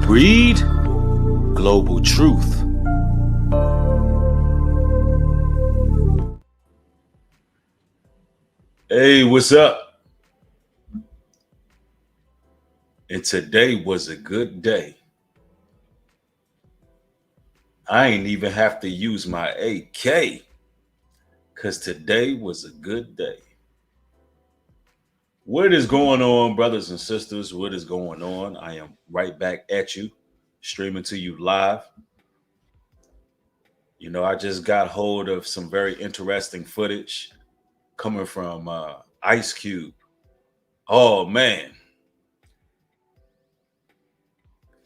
Breed global truth. Hey, what's up? And today was a good day. I ain't even have to use my AK because today was a good day. What is going on, brothers and sisters? What is going on? I am right back at you, streaming to you live. I just got hold of some very interesting footage coming from Ice Cube. Oh, man.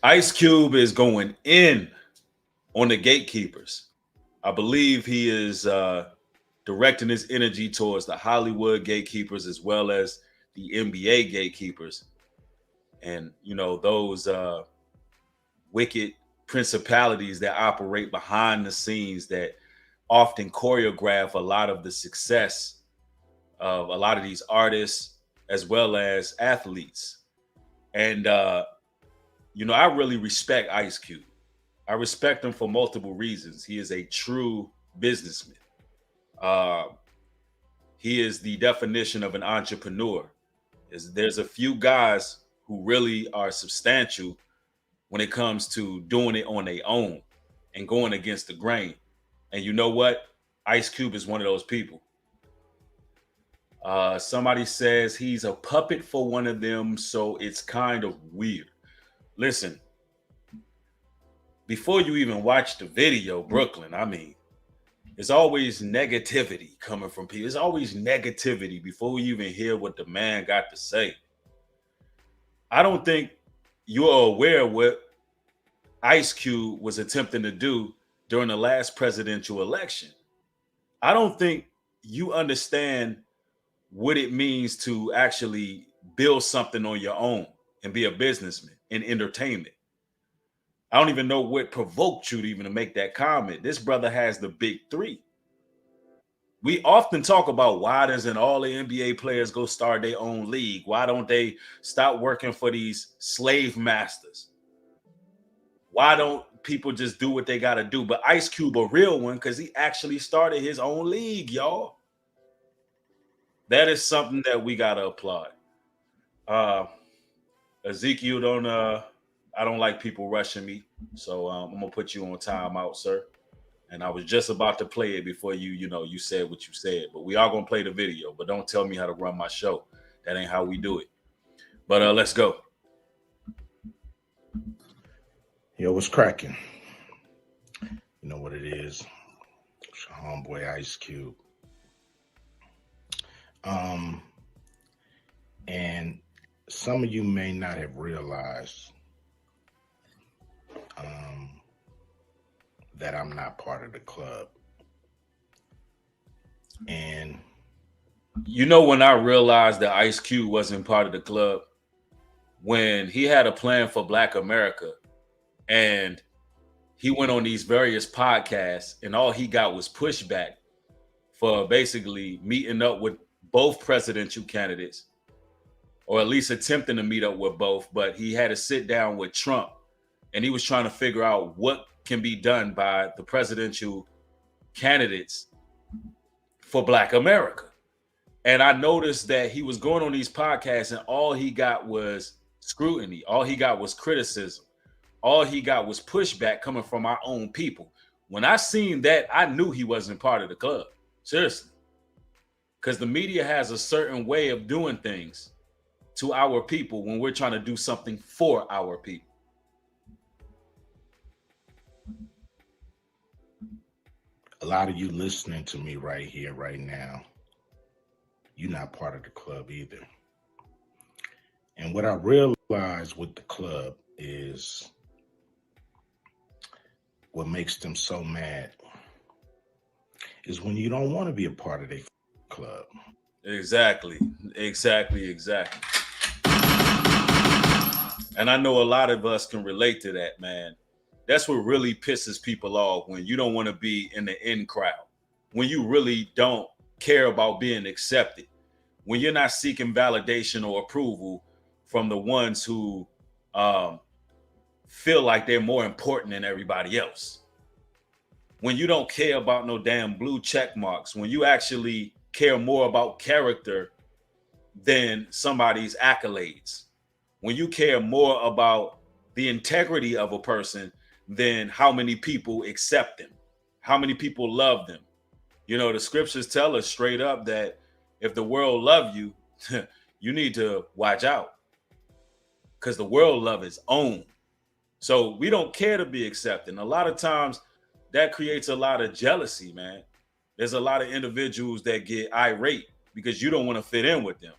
Ice Cube is going in on the Gatekeepers. I believe he is directing his energy towards the Hollywood Gatekeepers as well as the NBA Gatekeepers. And, those wicked principalities that operate behind the scenes that often choreograph a lot of the success of a lot of these artists as well as athletes. And, I really respect Ice Cube. I respect him for multiple reasons. He is a true businessman. He is the definition of an entrepreneur. There's a few guys who really are substantial when it comes to doing it on their own and going against the grain. And you know what? Ice Cube is one of those people. Somebody says he's a puppet for one of them, so it's kind of weird. Listen, before you even watch the video, Brooklyn, there's always negativity coming from people. There's always negativity before you even hear what the man got to say. I don't think you're aware of what Ice Cube was attempting to do during the last presidential election. I don't think you understand what it means to actually build something on your own and be a businessman in entertainment. I don't even know what provoked you to even make that comment. This brother has the big three. We often talk about why doesn't all the NBA players go start their own league? Why don't they stop working for these slave masters? Why don't people just do what they got to do? But Ice Cube, a real one, because he actually started his own league, y'all. That is something that we got to applaud. Ezekiel, I don't like people rushing me. So I'm going to put you on timeout, sir. And I was just about to play it before you said what you said. But we are going to play the video. But don't tell me how to run my show. That ain't how we do it. But let's go. Yo, what's cracking? You know what it is. It's your homeboy Ice Cube. And some of you may not have realized that I'm not part of the club. And when I realized that Ice Cube wasn't part of the club, when he had a plan for Black America and he went on these various podcasts and all he got was pushback for basically meeting up with both presidential candidates, or at least attempting to meet up with both, but he had to sit down with Trump and he was trying to figure out what can be done by the presidential candidates for Black America. And I noticed that he was going on these podcasts and all he got was scrutiny. All he got was criticism. All he got was pushback coming from our own people. When I seen that, I knew he wasn't part of the club. Seriously. Because the media has a certain way of doing things to our people when we're trying to do something for our people. A lot of you listening to me right here, right now, you're not part of the club either. And what I realized with the club is what makes them so mad is when you don't want to be a part of their club. Exactly. And I know a lot of us can relate to that, man. That's what really pisses people off, when you don't want to be in the in crowd, when you really don't care about being accepted, when you're not seeking validation or approval from the ones who feel like they're more important than everybody else. When you don't care about no damn blue check marks, when you actually care more about character than somebody's accolades, when you care more about the integrity of a person than how many people accept them, how many people love them. You know, the scriptures tell us straight up that if the world love you, you need to watch out because the world love its own. So we don't care to be accepted. And a lot of times that creates a lot of jealousy, man. There's a lot of individuals that get irate because you don't want to fit in with them.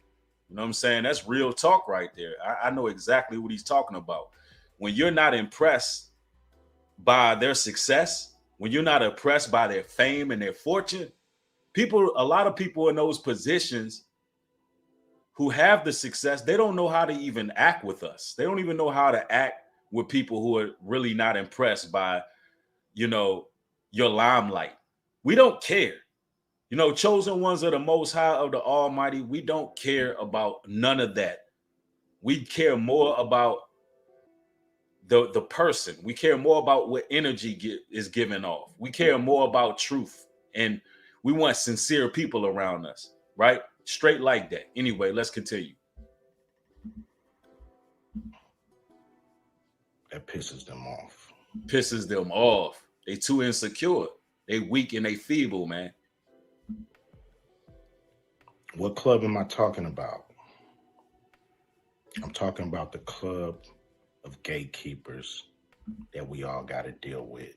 You know what I'm saying? That's real talk right there. I know exactly what he's talking about. When you're not impressed by their success, when you're not impressed by their fame and their fortune, a lot of people in those positions who have the success, they don't know how to even act with us. They don't even know how to act with people who are really not impressed by, you know, your limelight. We don't care. You know, chosen ones of the most high of the almighty, we don't care about none of that. We care more about the person. We care more about what energy is given off. We care more about truth. And we want sincere people around us, right? Straight like that. Anyway, let's continue. That pisses them off. Pisses them off. They too insecure. They weak and they feeble, man. What club am I talking about? I'm talking about the club of gatekeepers that we all got to deal with.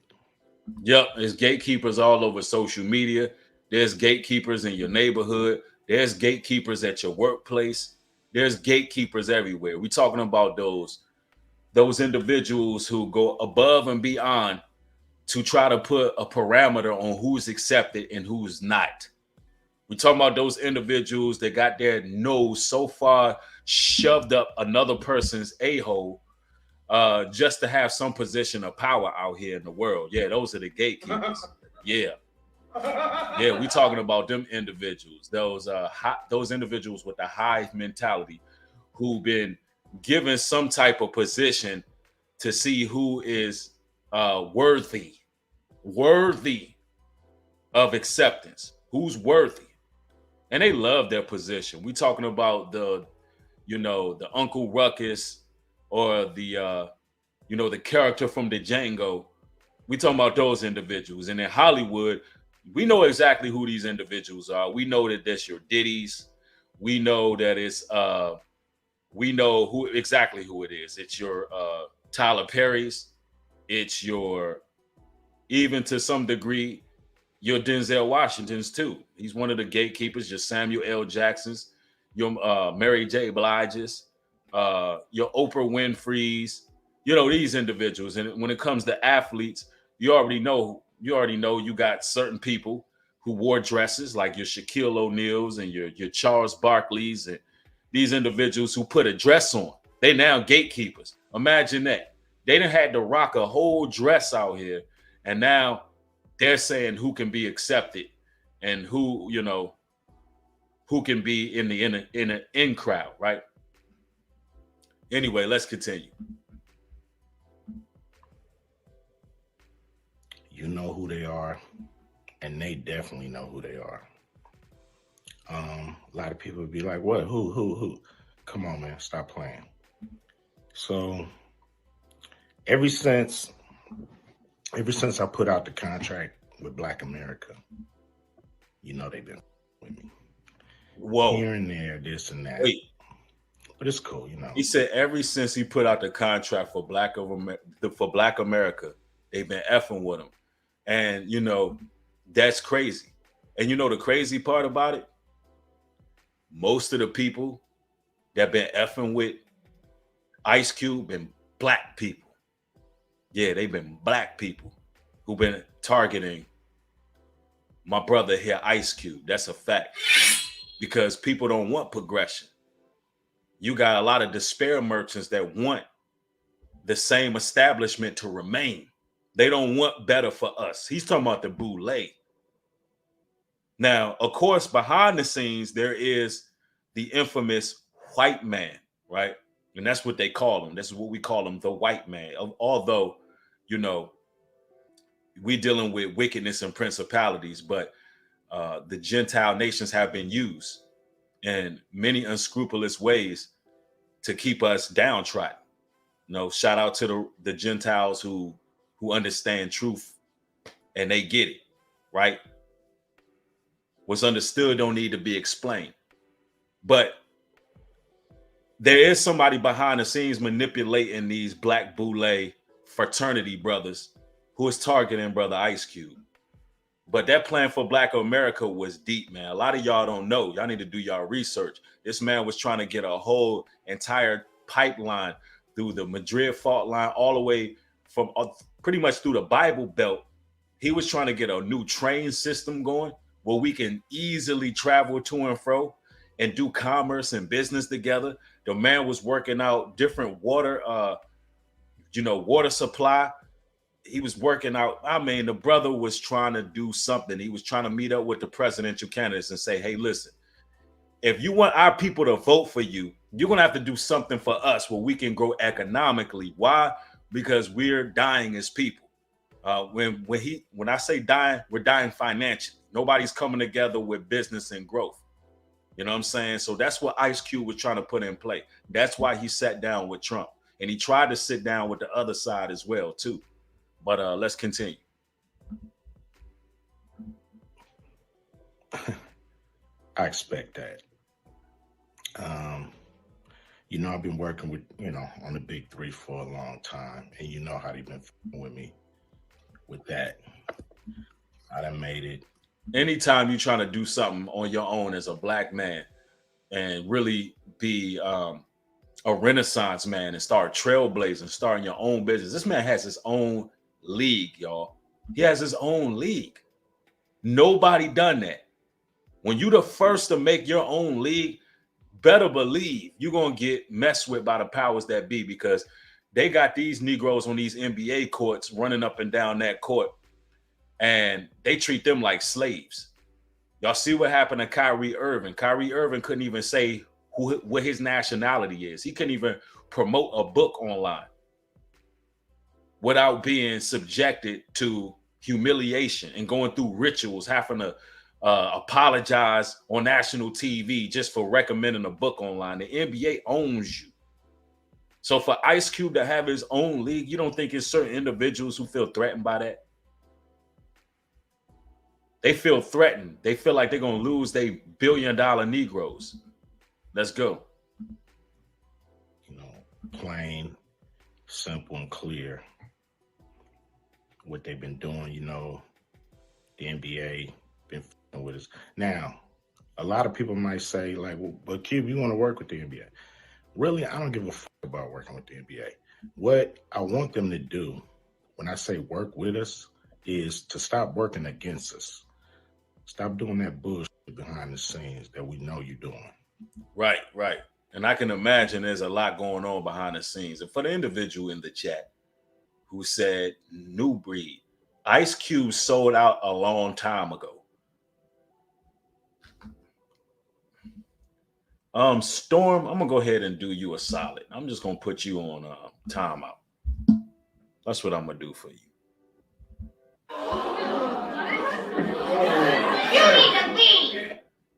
Yep, there's gatekeepers all over social media. There's gatekeepers in your neighborhood. There's gatekeepers at your workplace. There's gatekeepers everywhere. We're talking about those individuals who go above and beyond to try to put a parameter on who's accepted and who's not. We're talking about those individuals that got their nose so far shoved up another person's a-hole just to have some position of power out here in the world. Yeah, those are the gatekeepers. Yeah. Yeah, we talking about them individuals, those individuals with the hive mentality who've been given some type of position to see who is worthy of acceptance, who's worthy. And they love their position. We talking about the Uncle Ruckus or the character from the Django. We talking about those individuals. And in Hollywood, we know exactly who these individuals are. We know that that's your Diddy's. We know that we know exactly who it is. It's your Tyler Perry's. It's your, even to some degree, your Denzel Washington's too. He's one of the gatekeepers. Your Samuel L. Jackson's, your Mary J. Blige's, your Oprah Winfrey's. You know, these individuals. And when it comes to athletes, you already know you got certain people who wore dresses like your Shaquille O'Neal's and your Charles Barkley's, and these individuals who put a dress on. They now gatekeepers. Imagine that. They done had to rock a whole dress out here, and now they're saying who can be accepted and who can be in the in crowd, right? Anyway, let's continue. You know who they are, and they definitely know who they are. A lot of people would be like, what? Who? Come on, man, stop playing. So ever since I put out the contract with Black America, they've been with me. Whoa. Here and there, this and that. Wait. But it's cool, He said ever since he put out the contract for Black America, they've been effing with him. And, that's crazy. And the crazy part about it? Most of the people that been effing with Ice Cube been black people. Yeah, they've been black people who've been targeting my brother here, Ice Cube. That's a fact. Because people don't want progression. You got a lot of despair merchants that want the same establishment to remain. They don't want better for us. He's talking about the boule. Now, of course, behind the scenes, there is the infamous white man, right? And that's what they call him. This is what we call him, the white man. Although, you know, we're dealing with wickedness and principalities, but the Gentile nations have been used in many unscrupulous ways to keep us downtrodden. You know, shout out to the Gentiles who understand truth and they get it, right? What's understood don't need to be explained. But there is somebody behind the scenes manipulating these black boule fraternity brothers who is targeting brother Ice Cube. But that plan for Black America was deep, man. A lot of y'all don't know. Y'all need to do y'all research. This man was trying to get a whole entire pipeline through the Madrid fault line all the way from pretty much through the Bible Belt. He was trying to get a new train system going where we can easily travel to and fro and do commerce and business together. The man was working out different water, water supply. He was working out. I mean, the brother was trying to do something. He was trying to meet up with the presidential candidates and say, hey, listen, if you want our people to vote for you, you're going to have to do something for us where we can grow economically. Why? Because we're dying as people. When I say dying, we're dying financially. Nobody's coming together with business and growth. You know what I'm saying? So that's what Ice Cube was trying to put in play. That's why he sat down with Trump. And he tried to sit down with the other side as well, too. But let's continue. I expect that. I've been working with, on the big three for a long time. And you know how they've been with me with that. I done made it. Anytime you're trying to do something on your own as a black man and really be a renaissance man and start trailblazing, starting your own business. This man has his own league, y'all. He has his own league. Nobody done that. When you the first to make your own league, better believe you're gonna get messed with by the powers that be, because they got these Negroes on these NBA courts running up and down that court, and they treat them like slaves. Y'all see what happened to Kyrie Irving. Kyrie Irving couldn't even say what his nationality is. He couldn't even promote a book online without being subjected to humiliation and going through rituals, having to apologize on national TV just for recommending a book online. The NBA owns you. So for Ice Cube to have his own league, you don't think it's certain individuals who feel threatened by that? They feel threatened. They feel like they're going to lose their billion-dollar Negroes. Let's go. Plain, simple, and clear. What they've been doing, the NBA been with us. Now, a lot of people might say, like, well, but Cube, you want to work with the NBA? Really, I don't give a fuck about working with the NBA. What I want them to do when I say work with us is to stop working against us. Stop doing that bullshit behind the scenes that we know you're doing. Right. And I can imagine there's a lot going on behind the scenes. And for the individual in the chat who said new breed, Ice Cube sold out a long time ago. Storm, I'm gonna go ahead and do you a solid. I'm just gonna put you on timeout. That's what I'm gonna do for you.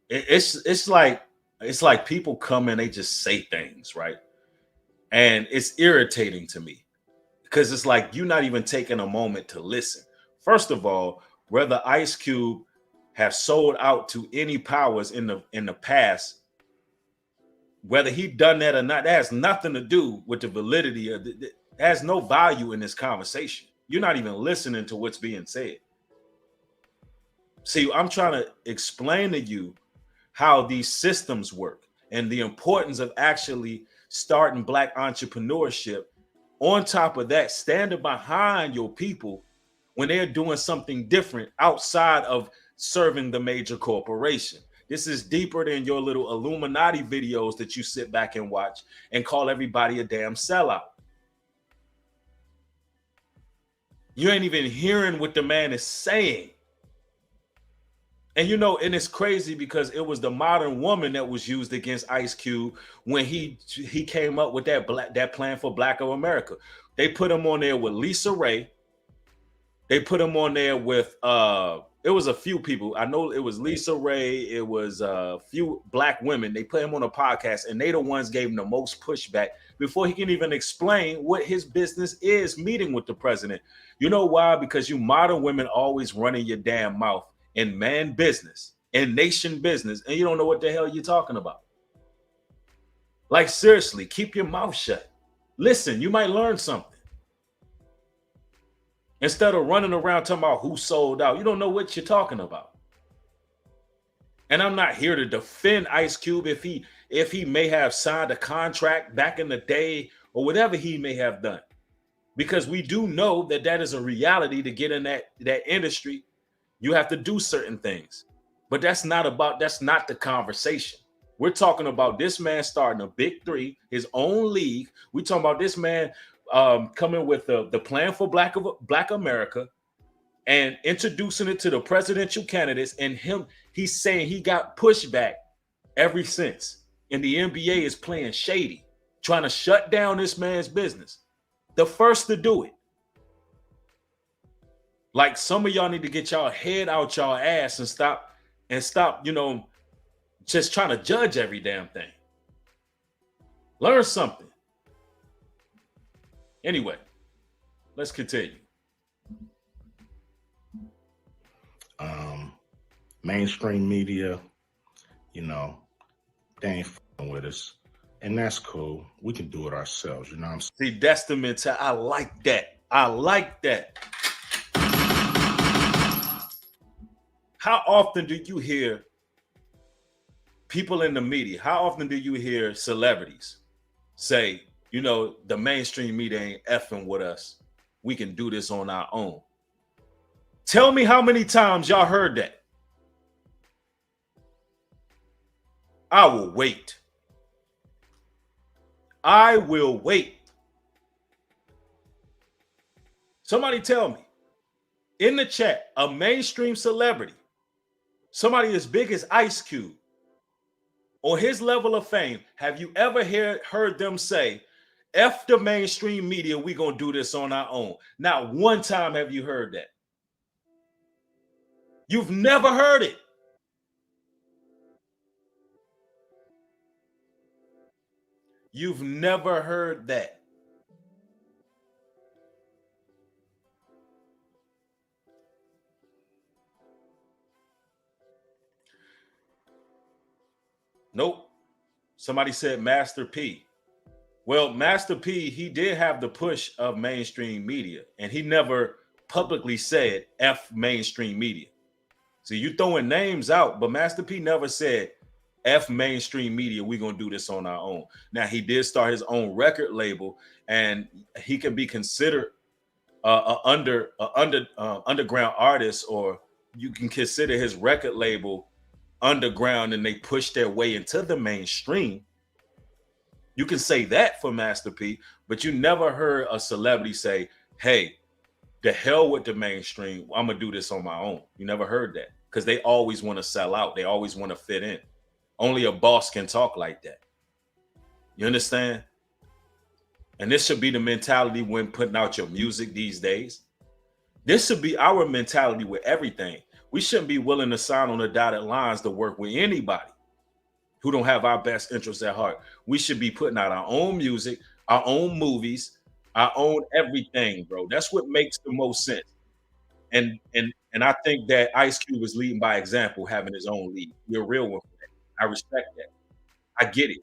It's like people come and they just say things, right? And it's irritating to me because it's like you're not even taking a moment to listen. First of all, whether Ice Cube have sold out to any powers in the past, whether he done that or not, that has nothing to do with the validity of it. Has no value in this conversation. You're not even listening to what's being said. See, I'm trying to explain to you how these systems work and the importance of actually starting Black entrepreneurship. On top of that, standing behind your people when they're doing something different outside of serving the major corporation. This is deeper than your little Illuminati videos that you sit back and watch and call everybody a damn sellout. You ain't even hearing what the man is saying. And you know, and it's crazy because it was the modern woman that was used against Ice Cube when he came up with that plan for Black of America. They put him on there with Lisa Ray. They put him on there with it was a few people. I know it was Lisa Ray, it was a few black women. They put him on a podcast and they the ones gave him the most pushback before he can even explain what his business is meeting with the president. You know why? Because you modern women always running your damn mouth in man business, in nation business, and you don't know what the hell you're talking about. Like, seriously, keep your mouth shut. Listen, you might learn something. Instead of running around talking about who sold out, you don't know what you're talking about. And I'm not here to defend Ice Cube if he may have signed a contract back in the day or whatever he may have done, because we do know that that is a reality. To get in that industry, you have to do certain things, but that's not the conversation. We're talking about this man starting a big three, his own league. We're talking about this man coming with the plan for Black America and introducing it to the presidential candidates. And he's saying he got pushback ever since. And the NBA is playing shady, trying to shut down this man's business. The first to do it. Like, some of y'all need to get y'all head out y'all ass and stop, just trying to judge every damn thing. Learn something. Anyway, let's continue. Mainstream media, they ain't fucking with us. And that's cool. We can do it ourselves. You know what I'm saying? See, that's the mentality. I like that. I like that. How often do you hear people in the media, how often do you hear celebrities say, the mainstream media ain't effing with us, we can do this on our own? Tell me how many times y'all heard that. I will wait. I will wait. Somebody tell me in the chat, a mainstream celebrity, somebody as big as Ice Cube, or his level of fame, have you ever heard them say, F the mainstream media, we gonna do this on our own? Not one time have you heard that. You've never heard it. You've never heard that. Nope. Somebody said Master P. Well, Master P, he did have the push of mainstream media, and he never publicly said F mainstream media. See, you throwing names out, but Master P never said F mainstream media, we're going to do this on our own. Now, he did start his own record label, and he can be considered underground artist, or you can consider his record label underground, and they push their way into the mainstream. You can say that for Master P, but you never heard a celebrity say, hey, the hell with the mainstream, I'm going to do this on my own. You never heard that, because they always want to sell out. They always want to fit in. Only a boss can talk like that. You understand? And this should be the mentality when putting out your music these days. This should be our mentality with everything. We shouldn't be willing to sign on the dotted lines to work with anybody who don't have our best interests at heart. We should be putting out our own music, our own movies, our own everything, bro. That's what makes the most sense. And I think that Ice Cube is leading by example, having his own lead. You're a real one for that. I respect that. I get it.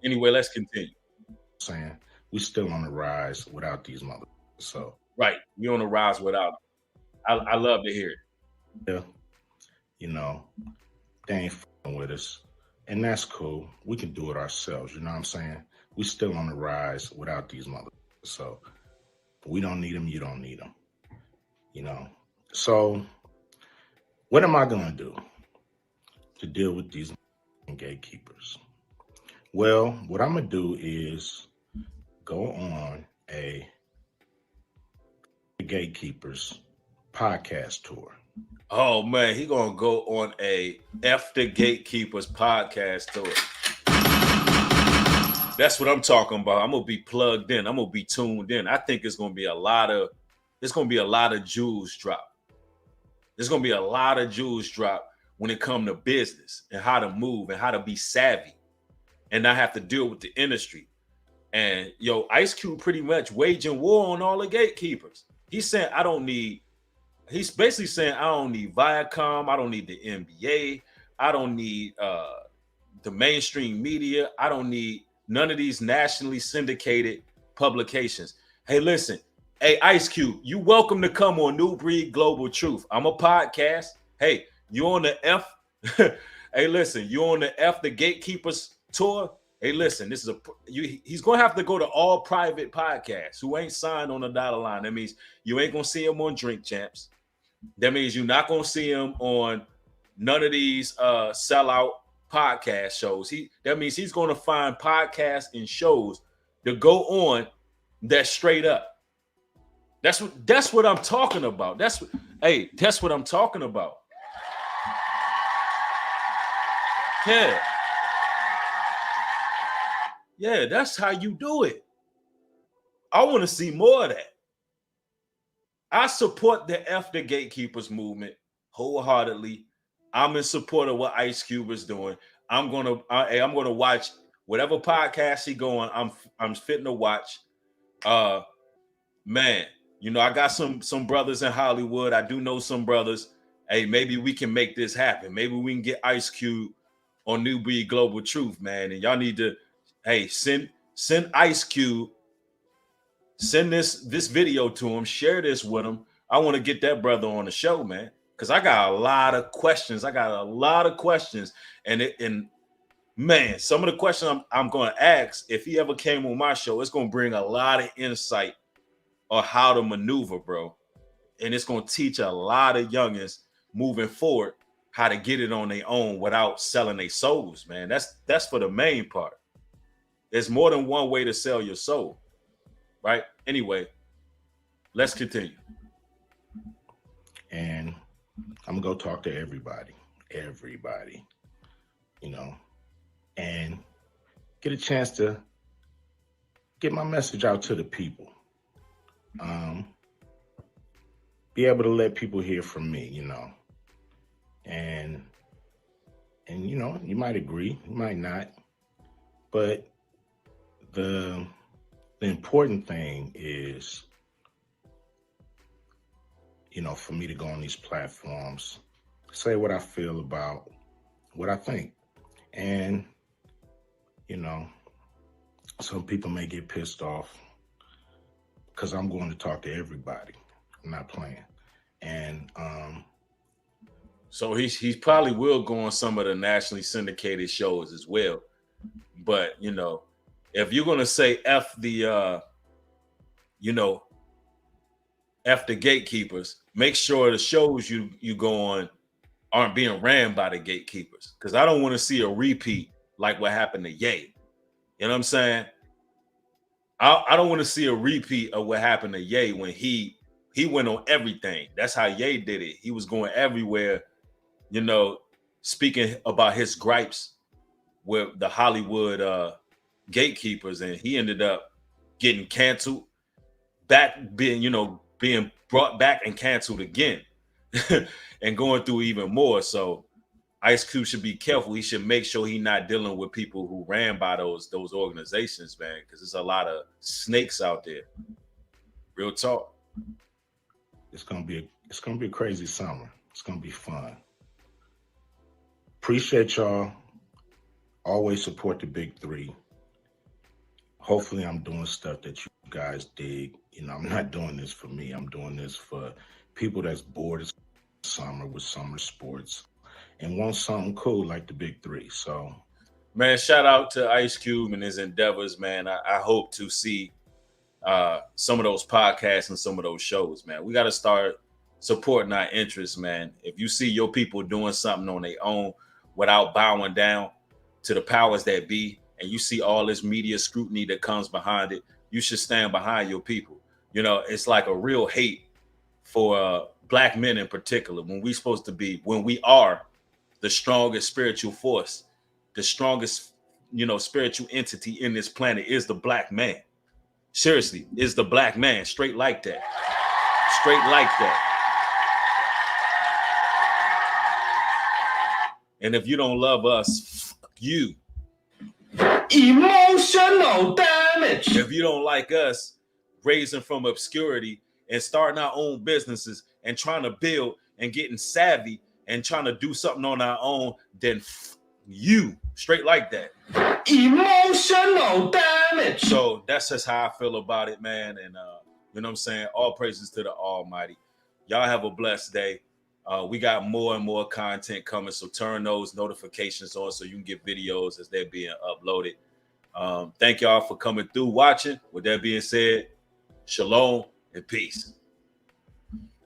Anyway, let's continue. Saying we still on the rise without these motherfuckers. So right, we on the rise without them. I love to hear it. Yeah, they ain't fucking with us, and that's cool. We can do it ourselves. You know what I'm saying? We still on the rise without these motherfuckers. So we don't need them. You don't need them. So what am I gonna do to deal with these gatekeepers? Well, what I'm gonna do is go on a Gatekeepers podcast tour. Oh man, he gonna go on a F the Gatekeepers podcast tour. That's what I'm talking about. I'm gonna be plugged in. I'm gonna be tuned in. I think it's gonna be a lot of jewels drop. There's gonna be a lot of jewels drop when it come to business and how to move and how to be savvy and not have to deal with the industry. And Ice Cube pretty much waging war on all the gatekeepers. He's saying he's basically saying I don't need Viacom, I don't need the NBA, I don't need the mainstream media, I don't need none of these nationally syndicated publications. Hey, listen, hey Ice Cube, you welcome to come on New Breed Global Truth. I'm a podcast. Hey, you on the F? Hey, listen, you on the F the Gatekeepers tour? Hey, listen, this is he's gonna have to go to all private podcasts who ain't signed on the dollar line. That means you ain't gonna see him on Drink Champs. That means you're not gonna see him on none of these sellout podcast shows. That means he's gonna find podcasts and shows to go on that's straight up. That's what I'm talking about. That's what I'm talking about. Yeah. Yeah, that's how you do it. I want to see more of that. I support the F the Gatekeepers movement wholeheartedly. I'm in support of what Ice Cube is doing. I'm gonna watch whatever podcast he going. I'm fitting to watch. Uh, man, I got some brothers in Hollywood. I do know some brothers. Hey, maybe we can make this happen. Maybe we can get Ice Cube on New Breed Global Truth, man. And y'all need to, hey, send Ice Cube, send this video to him, share this with him. I want to get that brother on the show, man, because I got a lot of questions. And man, some of the questions I'm going to ask, if he ever came on my show, it's going to bring a lot of insight on how to maneuver, bro. And it's going to teach a lot of youngins moving forward how to get it on their own without selling their souls, man. That's for the main part. There's more than one way to sell your soul, right? Anyway, let's continue. And I'm going to go talk to everybody, and get a chance to get my message out to the people. Be able to let people hear from me, and you might agree, you might not, but the important thing is, for me to go on these platforms, say what I feel about what I think. And, some people may get pissed off because I'm going to talk to everybody. I'm not playing. And so he probably will go on some of the nationally syndicated shows as well. But if you're gonna say F the F the gatekeepers, make sure the shows you go on aren't being ran by the gatekeepers. Because I don't want to see a repeat like what happened to Ye. You know what I'm saying? I don't want to see a repeat of what happened to Ye when he went on everything. That's how Ye did it. He was going everywhere, speaking about his gripes with the Hollywood gatekeepers, and he ended up getting canceled, being brought back and canceled again, and going through even more. So Ice Cube should be careful. He should make sure he's not dealing with people who ran by those organizations, man, because there's a lot of snakes out there. Real talk. It's gonna be a crazy summer. It's gonna be fun. Appreciate y'all. Always support the big three. Hopefully I'm doing stuff that you guys dig. I'm not doing this for me. I'm doing this for people that's bored of summer with summer sports and want something cool like the big three. So, man, shout out to Ice Cube and his endeavors, man. I hope to see some of those podcasts and some of those shows, man. We got to start supporting our interests, man. If you see your people doing something on their own without bowing down to the powers that be, and you see all this media scrutiny that comes behind it, you should stand behind your people. It's like a real hate for black men in particular, when we are the strongest spiritual force, the strongest, spiritual entity in this planet is the black man. Seriously, is the black man, straight like that. Straight like that. And if you don't love us, fuck you. Emotional damage. If you don't like us, raising from obscurity and starting our own businesses and trying to build and getting savvy and trying to do something on our own, then you, straight like that. Emotional damage. So that's just how I feel about it, man. And you know what I'm saying? All praises to the Almighty. Y'all have a blessed day. We got more and more content coming, so turn those notifications on so you can get videos as they're being uploaded. Thank y'all for coming through, watching. With that being said, shalom and peace.